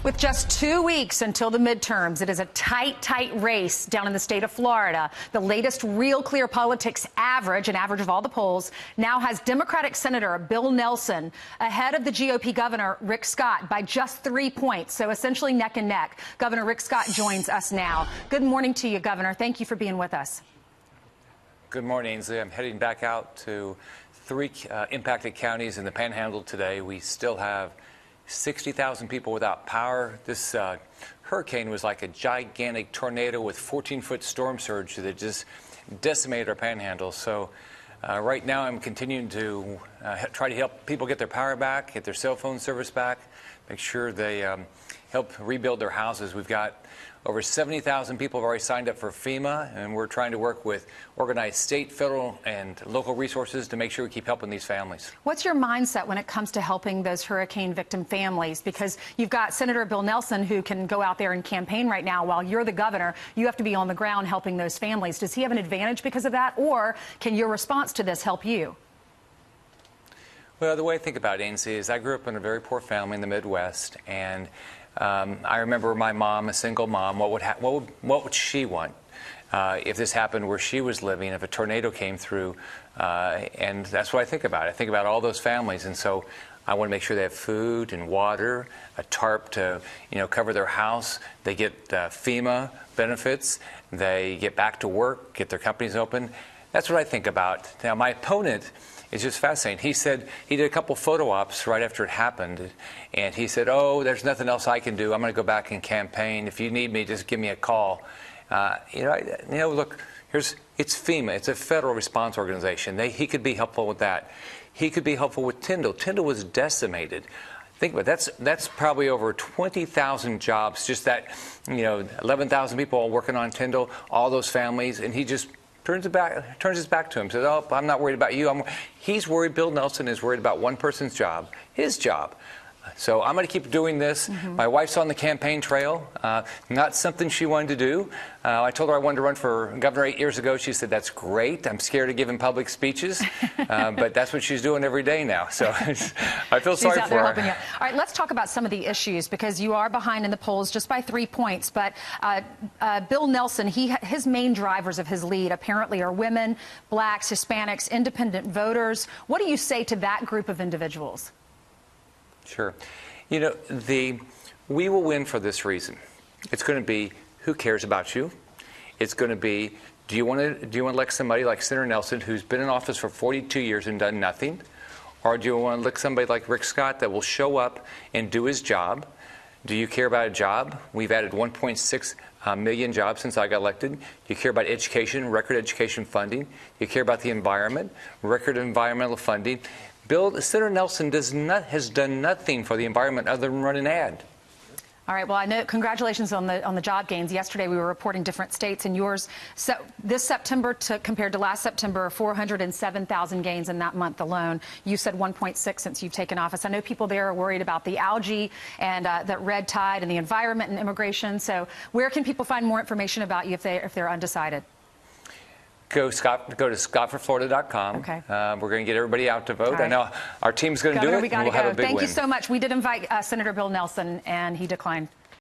With just 2 weeks until the midterms, it is a tight race down in the state of Florida. The latest Real Clear Politics average, an average of all the polls, now has Democratic Senator Bill Nelson ahead of the GOP Governor Rick Scott by just 3 points, so essentially neck and neck. Governor Rick Scott joins us now. Good morning to you, Governor. Thank you for being with us. Good morning, Ainsley. I'm heading back out to 3 impacted counties in the Panhandle today. We still have 60,000 people without power. This hurricane was like a gigantic tornado with 14-foot storm surge that just decimated our Panhandle. So right now I'm continuing to try to help people get their power back, get their cell phone service back, make sure they help rebuild their houses. We've got over 70,000 people have already signed up for FEMA, and we're trying to work with organized state, federal, and local resources to make sure we keep helping these families. What's your mindset when it comes to helping those hurricane victim families? Because you've got Senator Bill Nelson who can go out there and campaign right now while you're the governor. You have to be on the ground helping those families. Does he have an advantage because of that, or can your response to this help you? Well, the way I think about it, Ainsley, is I grew up in a very poor family in the Midwest, and I remember my mom, a single mom. What would she want if this happened where she was living? If a tornado came through, and that's what I think about. I think about all those families, and so I want to make sure they have food and water, a tarp to cover their house. They get FEMA benefits. They get back to work, get their companies open. That's what I think about. Now, my opponent is just fascinating. He said he did a couple photo ops right after it happened, and he said, "Oh, there's nothing else I can do. I'm going to go back and campaign. If you need me, just give me a call." Look, it's FEMA. It's a federal response organization. He could be helpful with that. He could be helpful with Tyndall. Tyndall was decimated. Think about it. That's probably over 20,000 jobs. Just that, 11,000 people all working on Tyndall, all those families, and he just turns his back to him, says, "Oh, I'm not worried about you." He's worried. Bill Nelson is worried about one person's job, his job. So I'm going to keep doing this. My wife's on the campaign trail. Not something she wanted to do. I told her I wanted to run for governor 8 years ago. She said, "That's great. I'm scared of giving public speeches." But that's what she's doing every day now. So I feel sorry for her. All right, let's talk about some of the issues, because you are behind in the polls just by 3 points. But Bill Nelson, his main drivers of his lead apparently are women, blacks, Hispanics, independent voters. What do you say to that group of individuals? Sure. We will win for this reason. It's going to be, who cares about you? It's going to be, do you want to elect somebody like Senator Nelson, who's been in office for 42 years and done nothing? Or do you want to elect somebody like Rick Scott that will show up and do his job? Do you care about a job? We've added 1.6 million jobs since I got elected. Do you care about education, record education funding? Do you care about the environment, record environmental funding? Senator Nelson has done nothing for the environment other than run an ad. All right. Well, I know. Congratulations on the job gains. Yesterday, we were reporting different states, and yours this September compared to last September, 407,000 gains in that month alone. You said 1.6 since you've taken office. I know people there are worried about the algae and that red tide and the environment and immigration. So, where can people find more information about you if they're undecided? Go to scottforflorida.com. Okay. We're going to get everybody out to vote. Right. I know our team's going to do it. We got to We'll have a go. big Thank win. you so much. We did invite Senator Bill Nelson, and he declined.